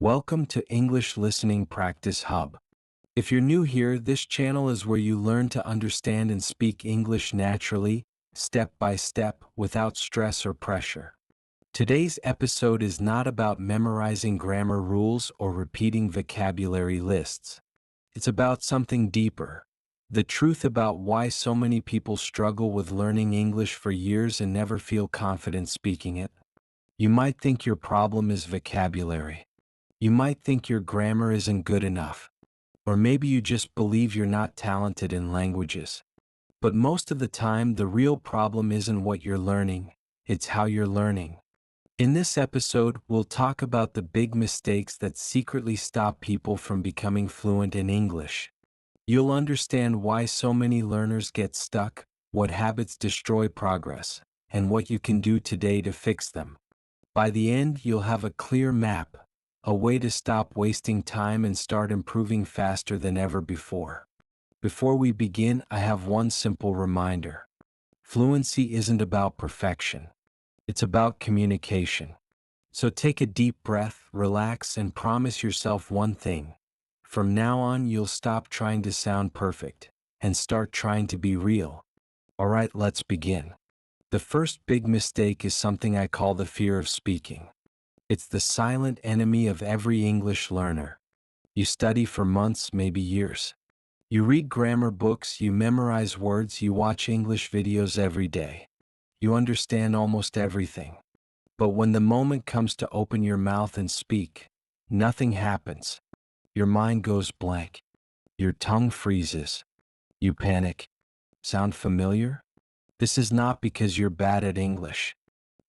Welcome to English Listening Practice Hub. If you're new here, this channel is where you learn to understand and speak English naturally, step by step, without stress or pressure. Today's episode is not about memorizing grammar rules or repeating vocabulary lists. It's about something deeper. The truth about why so many people struggle with learning English for years and never feel confident speaking it. You might think your problem is vocabulary. You might think your grammar isn't good enough. Or maybe you just believe you're not talented in languages. But most of the time, the real problem isn't what you're learning, it's how you're learning. In this episode, we'll talk about the big mistakes that secretly stop people from becoming fluent in English. You'll understand why so many learners get stuck, what habits destroy progress, and what you can do today to fix them. By the end, you'll have a clear map, a way to stop wasting time and start improving faster than ever before. Before we begin, I have one simple reminder. Fluency isn't about perfection. It's about communication. So take a deep breath, relax, and promise yourself one thing. From now on, you'll stop trying to sound perfect and start trying to be real. Alright, let's begin. The first big mistake is something I call the fear of speaking. It's the silent enemy of every English learner. You study for months, maybe years. You read grammar books, you memorize words, you watch English videos every day. You understand almost everything. But when the moment comes to open your mouth and speak, nothing happens. Your mind goes blank. Your tongue freezes. You panic. Sound familiar? This is not because you're bad at English.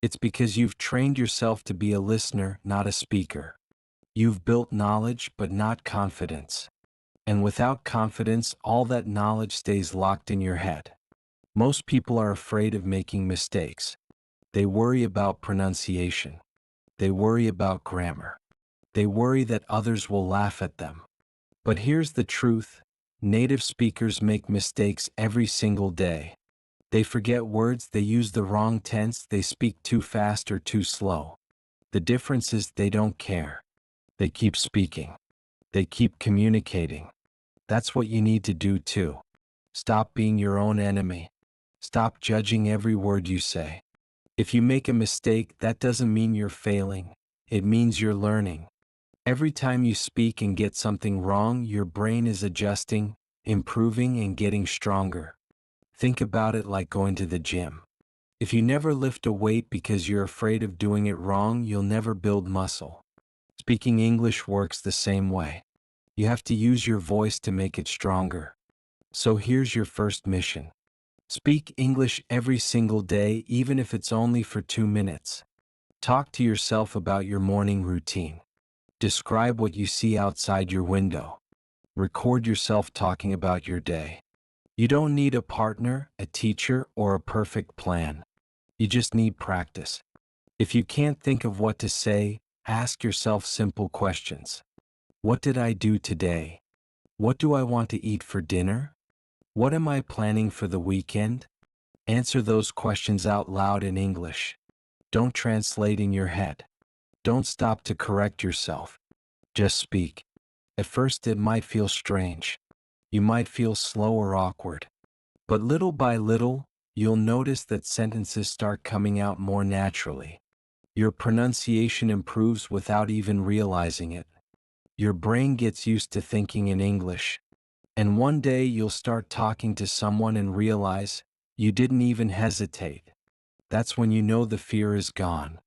It's because you've trained yourself to be a listener, not a speaker. You've built knowledge, but not confidence. And without confidence, all that knowledge stays locked in your head. Most people are afraid of making mistakes. They worry about pronunciation. They worry about grammar. They worry that others will laugh at them. But here's the truth. Native speakers make mistakes every single day. They forget words, they use the wrong tense, they speak too fast or too slow. The difference is they don't care. They keep speaking. They keep communicating. That's what you need to do too. Stop being your own enemy. Stop judging every word you say. If you make a mistake, that doesn't mean you're failing. It means you're learning. Every time you speak and get something wrong, your brain is adjusting, improving, and getting stronger. Think about it like going to the gym. If you never lift a weight because you're afraid of doing it wrong, you'll never build muscle. Speaking English works the same way. You have to use your voice to make it stronger. So here's your first mission. Speak English every single day, even if it's only for 2 minutes. Talk to yourself about your morning routine. Describe what you see outside your window. Record yourself talking about your day. You don't need a partner, a teacher, or a perfect plan. You just need practice. If you can't think of what to say, ask yourself simple questions. What did I do today? What do I want to eat for dinner? What am I planning for the weekend? Answer those questions out loud in English. Don't translate in your head. Don't stop to correct yourself. Just speak. At first it might feel strange. You might feel slow or awkward. But little by little, you'll notice that sentences start coming out more naturally. Your pronunciation improves without even realizing it. Your brain gets used to thinking in English. And one day you'll start talking to someone and realize you didn't even hesitate. That's when you know the fear is gone.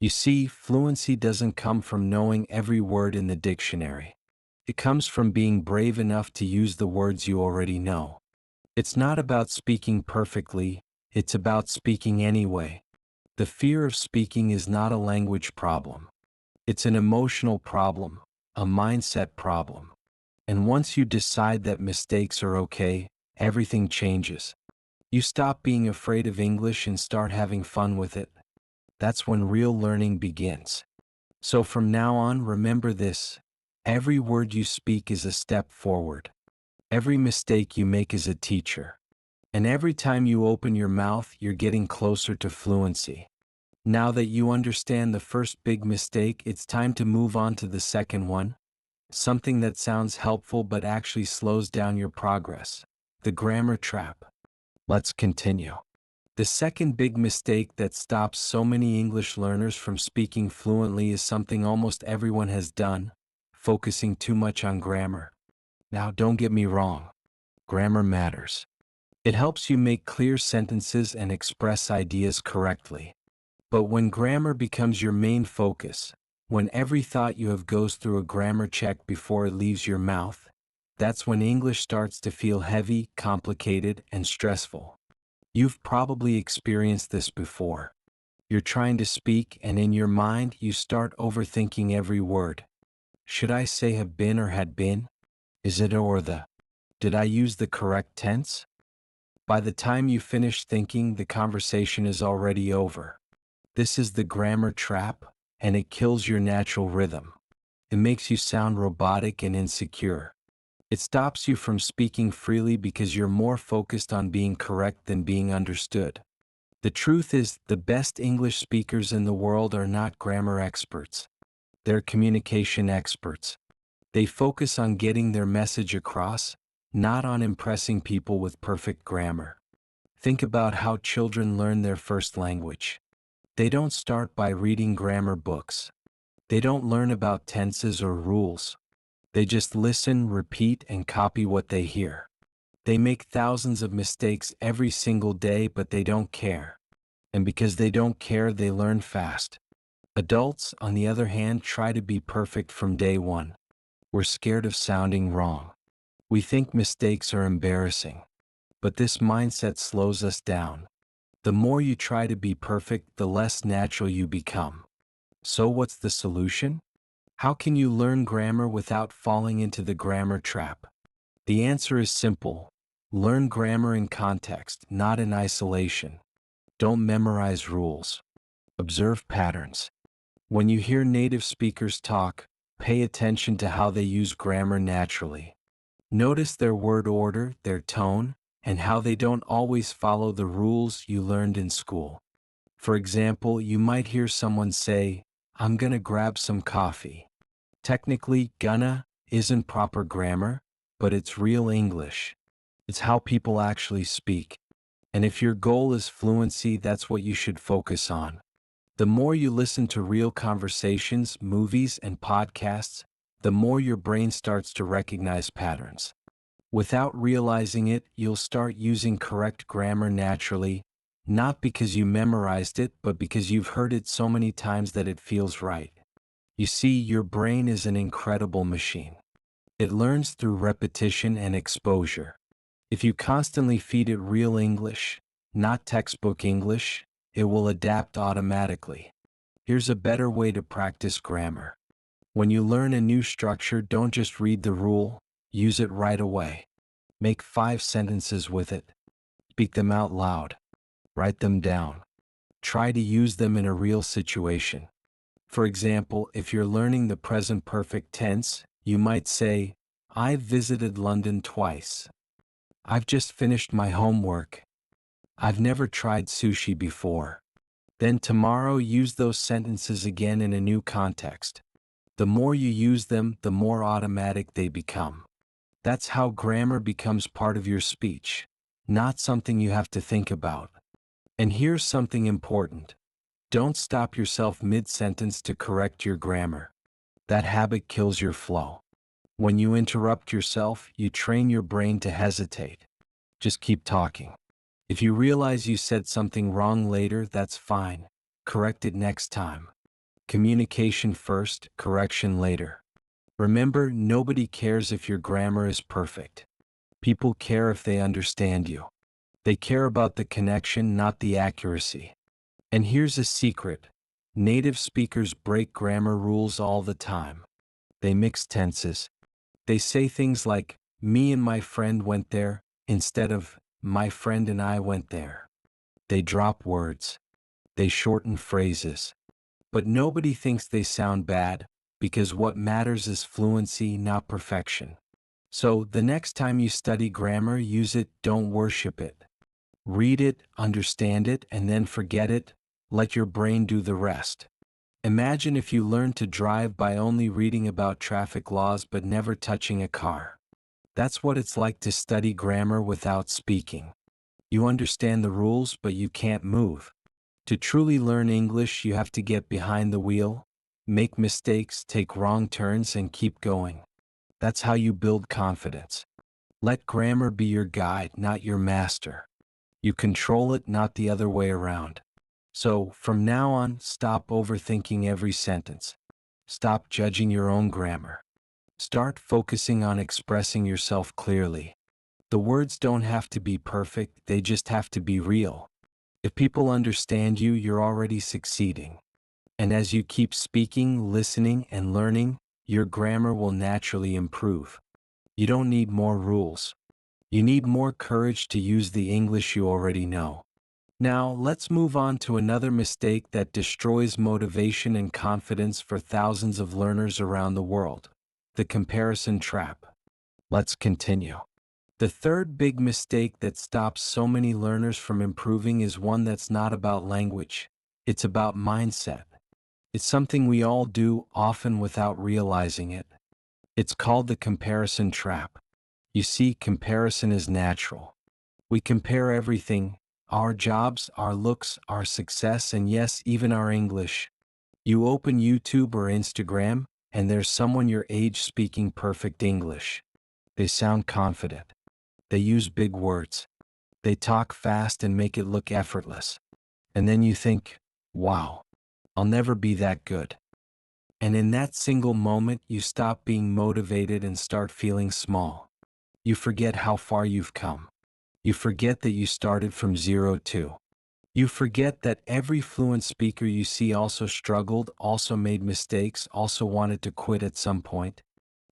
You see, fluency doesn't come from knowing every word in the dictionary. It comes from being brave enough to use the words you already know. It's not about speaking perfectly, it's about speaking anyway. The fear of speaking is not a language problem. It's an emotional problem, a mindset problem. And once you decide that mistakes are okay, everything changes. You stop being afraid of English and start having fun with it. That's when real learning begins. So from now on, remember this. Every word you speak is a step forward. Every mistake you make is a teacher. And every time you open your mouth, you're getting closer to fluency. Now that you understand the first big mistake, it's time to move on to the second one, something that sounds helpful but actually slows down your progress: the grammar trap. Let's continue. The second big mistake that stops so many English learners from speaking fluently is something almost everyone has done: focusing too much on grammar. Now, don't get me wrong, grammar matters. It helps you make clear sentences and express ideas correctly. But when grammar becomes your main focus, when every thought you have goes through a grammar check before it leaves your mouth, that's when English starts to feel heavy, complicated, and stressful. You've probably experienced this before. You're trying to speak, and in your mind you start overthinking every word. Should I say have been or had been? Is it or the? Did I use the correct tense? By the time you finish thinking, the conversation is already over. This is the grammar trap, and it kills your natural rhythm. It makes you sound robotic and insecure. It stops you from speaking freely because you're more focused on being correct than being understood. The truth is, the best English speakers in the world are not grammar experts. They're communication experts. They focus on getting their message across, not on impressing people with perfect grammar. Think about how children learn their first language. They don't start by reading grammar books. They don't learn about tenses or rules. They just listen, repeat, and copy what they hear. They make thousands of mistakes every single day, but they don't care. And because they don't care, they learn fast. Adults, on the other hand, try to be perfect from day one. We're scared of sounding wrong. We think mistakes are embarrassing. But this mindset slows us down. The more you try to be perfect, the less natural you become. So what's the solution? How can you learn grammar without falling into the grammar trap? The answer is simple. Learn grammar in context, not in isolation. Don't memorize rules. Observe patterns. When you hear native speakers talk, pay attention to how they use grammar naturally. Notice their word order, their tone, and how they don't always follow the rules you learned in school. For example, you might hear someone say, "I'm gonna grab some coffee." Technically, gonna isn't proper grammar, but it's real English. It's how people actually speak. And if your goal is fluency, that's what you should focus on. The more you listen to real conversations, movies, and podcasts, the more your brain starts to recognize patterns. Without realizing it, you'll start using correct grammar naturally, not because you memorized it, but because you've heard it so many times that it feels right. You see, your brain is an incredible machine. It learns through repetition and exposure. If you constantly feed it real English, not textbook English, it will adapt automatically. Here's a better way to practice grammar. When you learn a new structure, don't just read the rule, use it right away. Make 5 sentences with it. Speak them out loud. Write them down. Try to use them in a real situation. For example, if you're learning the present perfect tense, you might say, "I've visited London twice." "I've just finished my homework." "I've never tried sushi before." Then tomorrow, use those sentences again in a new context. The more you use them, the more automatic they become. That's how grammar becomes part of your speech, not something you have to think about. And here's something important. Don't stop yourself mid-sentence to correct your grammar. That habit kills your flow. When you interrupt yourself, you train your brain to hesitate. Just keep talking. If you realize you said something wrong later, that's fine. Correct it next time. Communication first, correction later. Remember, nobody cares if your grammar is perfect. People care if they understand you. They care about the connection, not the accuracy. And here's a secret. Native speakers break grammar rules all the time. They mix tenses. They say things like, "me and my friend went there," instead of, "my friend and I went there." They drop words. They shorten phrases. But nobody thinks they sound bad, because what matters is fluency, not perfection. So, the next time you study grammar, use it, don't worship it. Read it, understand it, and then forget it. Let your brain do the rest. Imagine if you learned to drive by only reading about traffic laws but never touching a car. That's what it's like to study grammar without speaking. You understand the rules, but you can't move. To truly learn English, you have to get behind the wheel, make mistakes, take wrong turns, and keep going. That's how you build confidence. Let grammar be your guide, not your master. You control it, not the other way around. So, from now on, stop overthinking every sentence. Stop judging your own grammar. Start focusing on expressing yourself clearly. The words don't have to be perfect, they just have to be real. If people understand you, you're already succeeding. And as you keep speaking, listening, and learning, your grammar will naturally improve. You don't need more rules. You need more courage to use the English you already know. Now, let's move on to another mistake that destroys motivation and confidence for thousands of learners around the world: the comparison trap. Let's continue. The third big mistake that stops so many learners from improving is one that's not about language. It's about mindset. It's something we all do, often without realizing it. It's called the comparison trap. You see, comparison is natural. We compare everything: our jobs, our looks, our success, and yes, even our English. You open YouTube or Instagram, and there's someone your age speaking perfect English. They sound confident. They use big words. They talk fast and make it look effortless. And then you think, wow, I'll never be that good. And in that single moment, you stop being motivated and start feeling small. You forget how far you've come. You forget that you started from zero too. You forget that every fluent speaker you see also struggled, also made mistakes, also wanted to quit at some point.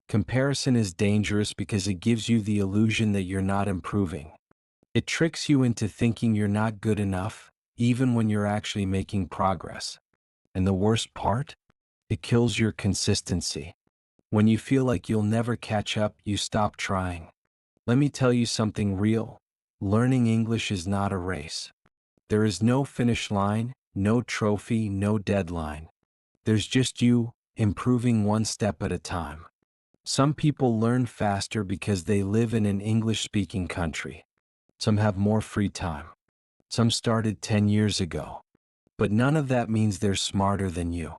Comparison is dangerous because it gives you the illusion that you're not improving. It tricks you into thinking you're not good enough, even when you're actually making progress. And the worst part? It kills your consistency. When you feel like you'll never catch up, you stop trying. Let me tell you something real. Learning English is not a race. There is no finish line, no trophy, no deadline. There's just you, improving one step at a time. Some people learn faster because they live in an English-speaking country. Some have more free time. Some started 10 years ago. But none of that means they're smarter than you.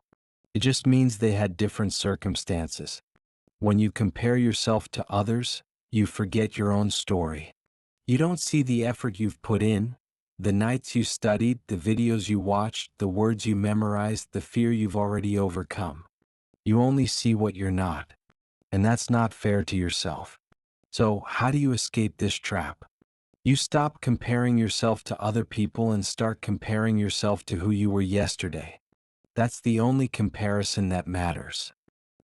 It just means they had different circumstances. When you compare yourself to others, you forget your own story. You don't see the effort you've put in, the nights you studied, the videos you watched, the words you memorized, the fear you've already overcome. You only see what you're not. And that's not fair to yourself. So, how do you escape this trap? You stop comparing yourself to other people and start comparing yourself to who you were yesterday. That's the only comparison that matters.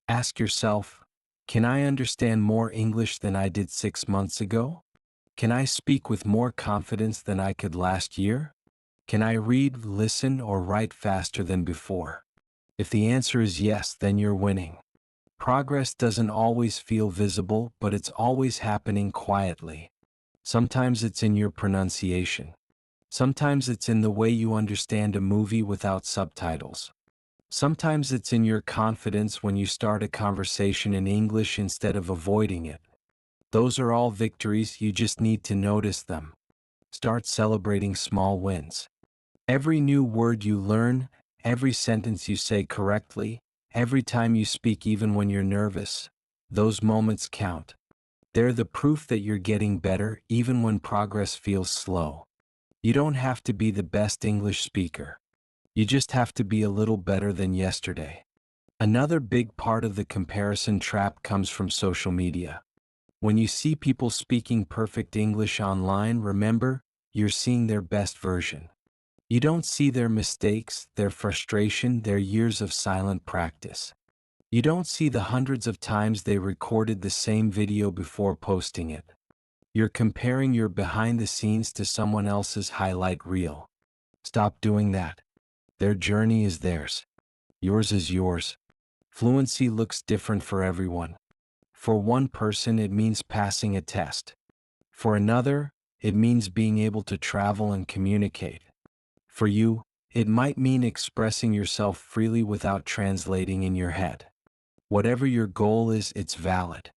Ask yourself, can I understand more English than I did 6 months ago? Can I speak with more confidence than I could last year? Can I read, listen, or write faster than before? If the answer is yes, then you're winning. Progress doesn't always feel visible, but it's always happening quietly. Sometimes it's in your pronunciation. Sometimes it's in the way you understand a movie without subtitles. Sometimes it's in your confidence when you start a conversation in English instead of avoiding it. Those are all victories, you just need to notice them. Start celebrating small wins. Every new word you learn, every sentence you say correctly, every time you speak even when you're nervous, those moments count. They're the proof that you're getting better even when progress feels slow. You don't have to be the best English speaker. You just have to be a little better than yesterday. Another big part of the comparison trap comes from social media. When you see people speaking perfect English online, remember, you're seeing their best version. You don't see their mistakes, their frustration, their years of silent practice. You don't see the hundreds of times they recorded the same video before posting it. You're comparing your behind the scenes to someone else's highlight reel. Stop doing that. Their journey is theirs. Yours is yours. Fluency looks different for everyone. For one person, it means passing a test. For another, it means being able to travel and communicate. For you, It might mean expressing yourself freely without translating in your head. Whatever your goal is, it's valid.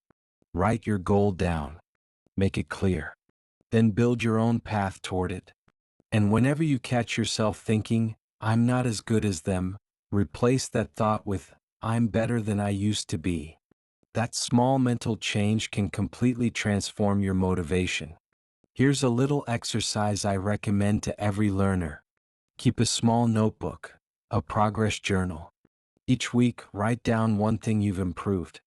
Write your goal down. Make it clear. Then build your own path toward it. And whenever you catch yourself thinking, I'm not as good as them, replace that thought with, I'm better than I used to be. That small mental change can completely transform your motivation. Here's a little exercise I recommend to every learner. Keep a small notebook, a progress journal. Each week, write down one thing you've improved.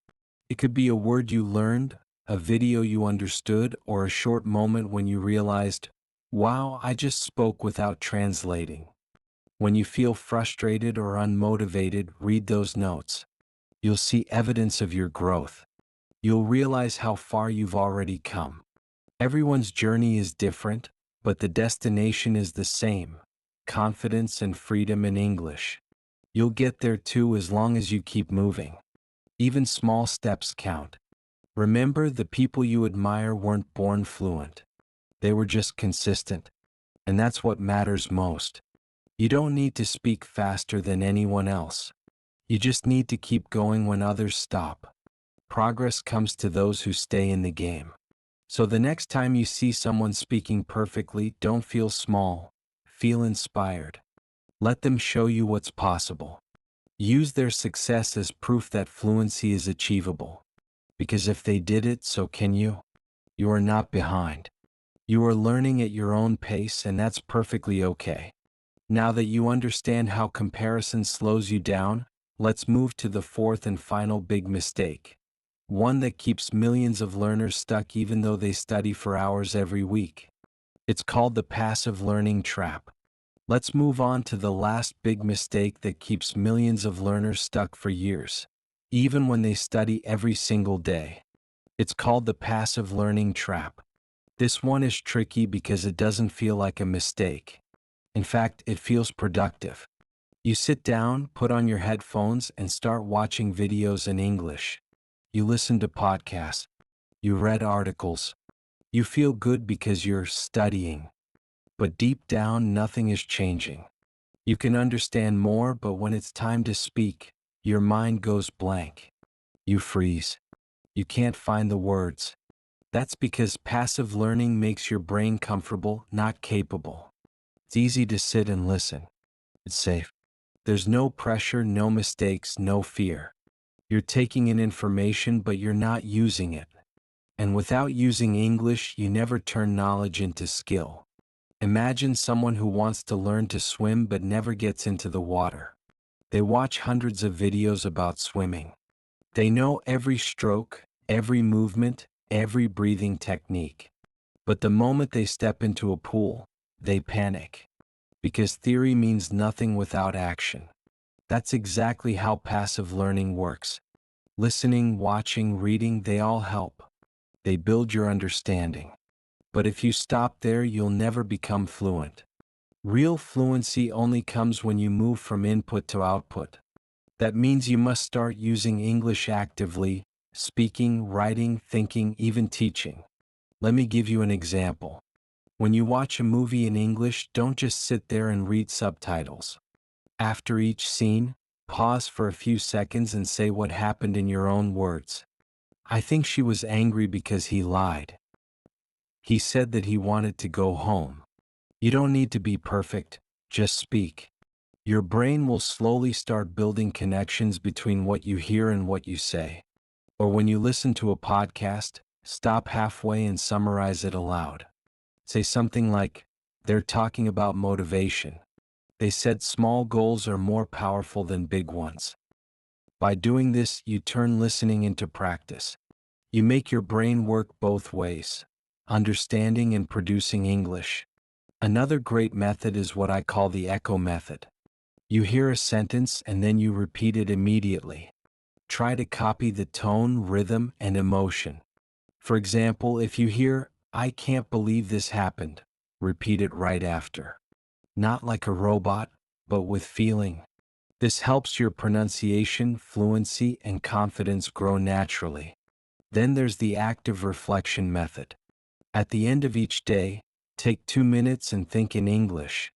It could be a word you learned, a video you understood, or a short moment when you realized, wow, I just spoke without translating. When you feel frustrated or unmotivated, read those notes. You'll see evidence of your growth. You'll realize how far you've already come. Everyone's journey is different, but the destination is the same: confidence and freedom in English. You'll get there too as long as you keep moving. Even small steps count. Remember, the people you admire weren't born fluent. They were just consistent. And that's what matters most. You don't need to speak faster than anyone else. You just need to keep going when others stop. Progress comes to those who stay in the game. So the next time you see someone speaking perfectly, don't feel small. Feel inspired. Let them show you what's possible. Use their success as proof that fluency is achievable. Because if they did it, so can you. You are not behind. You are learning at your own pace, and that's perfectly okay. Now that you understand how comparison slows you down, let's move to the fourth and final big mistake. One that keeps millions of learners stuck even though they study for hours every week. It's called the passive learning trap. Let's move on to the last big mistake that keeps millions of learners stuck for years, even when they study every single day. It's called the passive learning trap. This one is tricky because it doesn't feel like a mistake. In fact, it feels productive. You sit down, put on your headphones, and start watching videos in English. You listen to podcasts. You read articles. You feel good because you're studying. But deep down, nothing is changing. You can understand more, but when it's time to speak, your mind goes blank. You freeze. You can't find the words. That's because passive learning makes your brain comfortable, not capable. It's easy to sit and listen. It's safe. There's no pressure, no mistakes, no fear. You're taking in information, but you're not using it. And without using English, you never turn knowledge into skill. Imagine someone who wants to learn to swim but never gets into the water. They watch hundreds of videos about swimming. They know every stroke, every movement, every breathing technique. But the moment they step into a pool, they panic. Because theory means nothing without action. That's exactly how passive learning works. Listening, watching, reading, they all help. They build your understanding. But if you stop there, you'll never become fluent. Real fluency only comes when you move from input to output. That means you must start using English actively, speaking, writing, thinking, even teaching. Let me give you an example. When you watch a movie in English, don't just sit there and read subtitles. After each scene, pause for a few seconds and say what happened in your own words. I think she was angry because he lied. He said that he wanted to go home. You don't need to be perfect, just speak. Your brain will slowly start building connections between what you hear and what you say. Or when you listen to a podcast, stop halfway and summarize it aloud. Say something like, they're talking about motivation. They said small goals are more powerful than big ones. By doing this, you turn listening into practice. You make your brain work both ways, understanding and producing English. Another great method is what I call the echo method. You hear a sentence and then you repeat it immediately. Try to copy the tone, rhythm, and emotion. For example, if you hear, I can't believe this happened, repeat it right after. Not like a robot, but with feeling. This helps your pronunciation, fluency, and confidence grow naturally. Then there's the active reflection method. At the end of each day, take 2 minutes and think in English.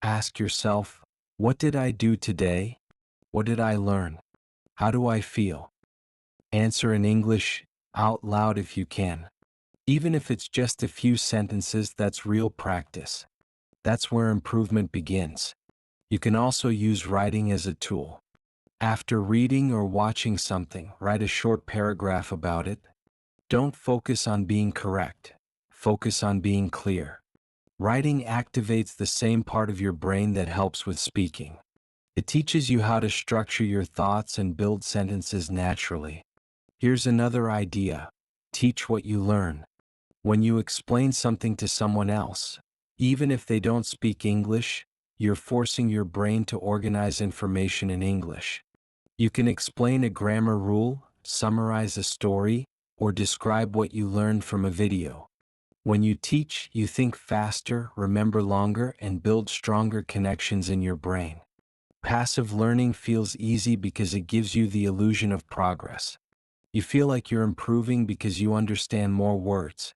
Ask yourself, What did I do today? What did I learn? How do I feel? Answer in English out loud if you can. Even if it's just a few sentences, that's real practice. That's where improvement begins. You can also use writing as a tool. After reading or watching something, write a short paragraph about it. Don't focus on being correct. Focus on being clear. Writing activates the same part of your brain that helps with speaking. It teaches you how to structure your thoughts and build sentences naturally. Here's another idea. Teach what you learn. When you explain something to someone else, even if they don't speak English, you're forcing your brain to organize information in English. You can explain a grammar rule, summarize a story, or describe what you learned from a video. When you teach, you think faster, remember longer, and build stronger connections in your brain. Passive learning feels easy because it gives you the illusion of progress. You feel like you're improving because you understand more words.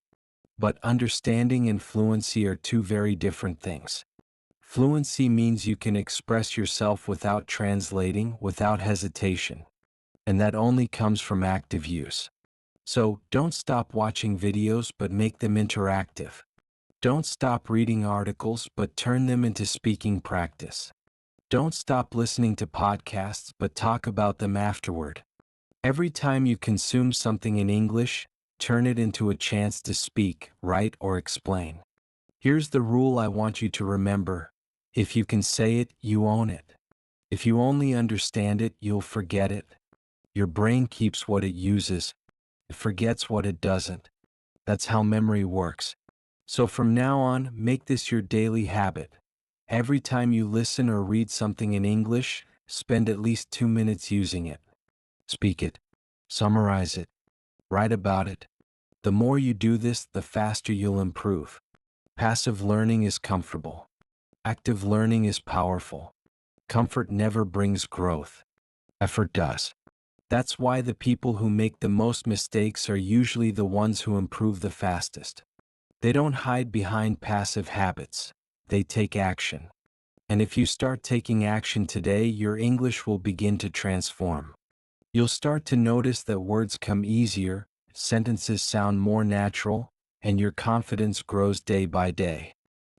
But understanding and fluency are two very different things. Fluency means you can express yourself without translating, without hesitation. And that only comes from active use. So, don't stop watching videos but make them interactive. Don't stop reading articles but turn them into speaking practice. Don't stop listening to podcasts but talk about them afterward. Every time you consume something in English, turn it into a chance to speak, write, or explain. Here's the rule I want you to remember. If you can say it, you own it. If you only understand it, you'll forget it. Your brain keeps what it uses. It forgets what it doesn't. That's how memory works. So from now on, make this your daily habit. Every time you listen or read something in English, spend at least 2 minutes using it. Speak it. Summarize it. Write about it. The more you do this, the faster you'll improve. Passive learning is comfortable. Active learning is powerful. Comfort never brings growth. Effort does. That's why the people who make the most mistakes are usually the ones who improve the fastest. They don't hide behind passive habits. They take action. And if you start taking action today, your English will begin to transform. You'll start to notice that words come easier, sentences sound more natural, and your confidence grows day by day.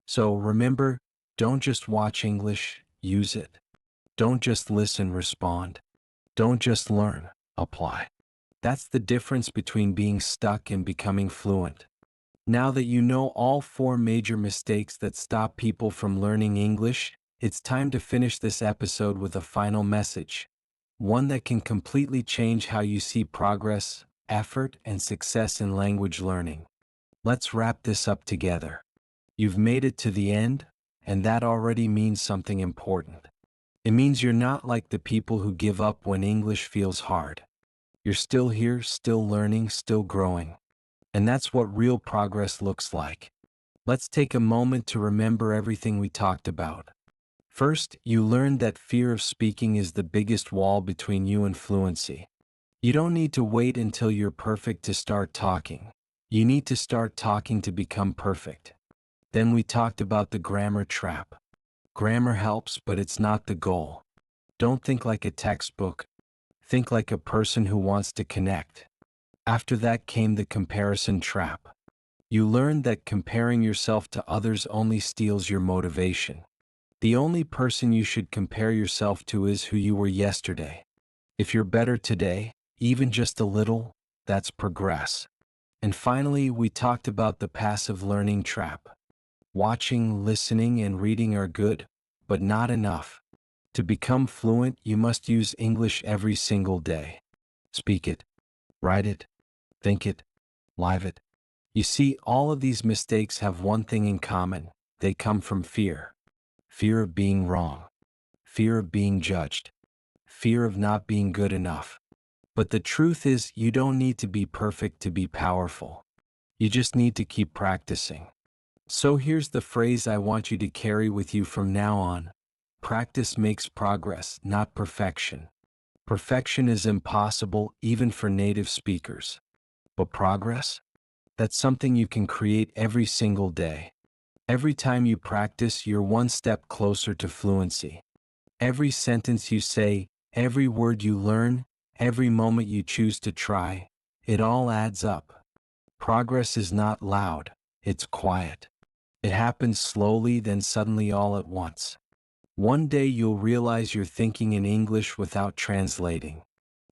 So remember, don't just watch English, use it. Don't just listen, respond. Don't just learn, apply. That's the difference between being stuck and becoming fluent. Now that you know all 4 major mistakes that stop people from learning English, it's time to finish this episode with a final message. One that can completely change how you see progress, effort, and success in language learning. Let's wrap this up together. You've made it to the end, and that already means something important. It means you're not like the people who give up when English feels hard. You're still here, still learning, still growing. And that's what real progress looks like. Let's take a moment to remember everything we talked about. First, you learned that fear of speaking is the biggest wall between you and fluency. You don't need to wait until you're perfect to start talking. You need to start talking to become perfect. Then we talked about the grammar trap. Grammar helps, but it's not the goal. Don't think like a textbook. Think like a person who wants to connect. After that came the comparison trap. You learned that comparing yourself to others only steals your motivation. The only person you should compare yourself to is who you were yesterday. If you're better today, even just a little, that's progress. And finally, we talked about the passive learning trap. Watching, listening, and reading are good, but not enough. To become fluent, you must use English every single day. Speak it, write it, think it, live it. You see, all of these mistakes have one thing in common. They come from fear. Fear of being wrong. Fear of being judged. Fear of not being good enough. But the truth is, you don't need to be perfect to be powerful. You just need to keep practicing. So here's the phrase I want you to carry with you from now on. Practice makes progress, not perfection. Perfection is impossible even for native speakers. But progress? That's something you can create every single day. Every time you practice, you're one step closer to fluency. Every sentence you say, every word you learn, every moment you choose to try, it all adds up. Progress is not loud, it's quiet. It happens slowly, then suddenly all at once. One day you'll realize you're thinking in English without translating.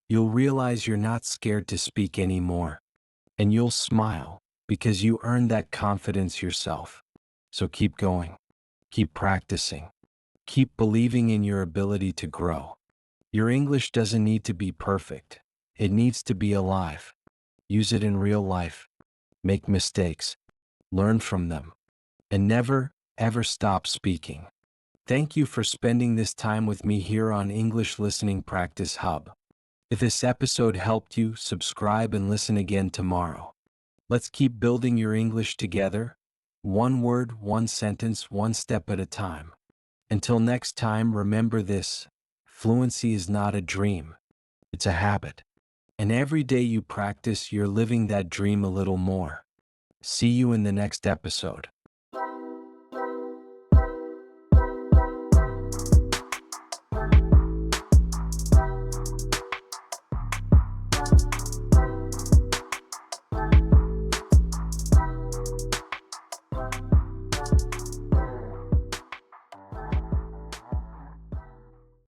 You'll realize you're not scared to speak anymore. And you'll smile, because you earned that confidence yourself. So keep going. Keep practicing. Keep believing in your ability to grow. Your English doesn't need to be perfect. It needs to be alive. Use it in real life. Make mistakes. Learn from them. And never, ever stop speaking. Thank you for spending this time with me here on English Listening Practice Hub. If this episode helped you, subscribe and listen again tomorrow. Let's keep building your English together. One word, one sentence, one step at a time. Until next time, remember this: fluency is not a dream, it's a habit. And every day you practice, you're living that dream a little more. See you in the next episode.